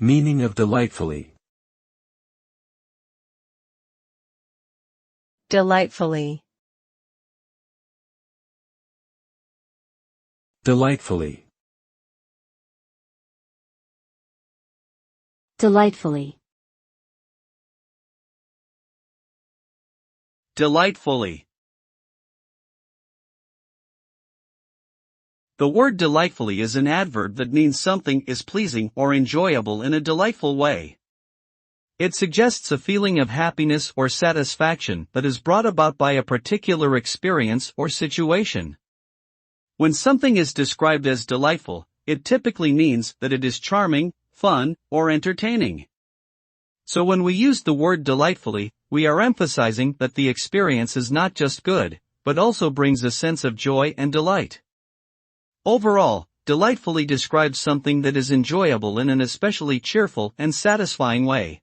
Meaning of delightfully. Delightfully. Delightfully. Delightfully. Delightfully. The word delightfully is an adverb that means something is pleasing or enjoyable in a delightful way. It suggests a feeling of happiness or satisfaction that is brought about by a particular experience or situation. When something is described as delightful, it typically means that it is charming, fun, or entertaining. So when we use the word delightfully, we are emphasizing that the experience is not just good, but also brings a sense of joy and delight. Overall, delightfully describes something that is enjoyable in an especially cheerful and satisfying way.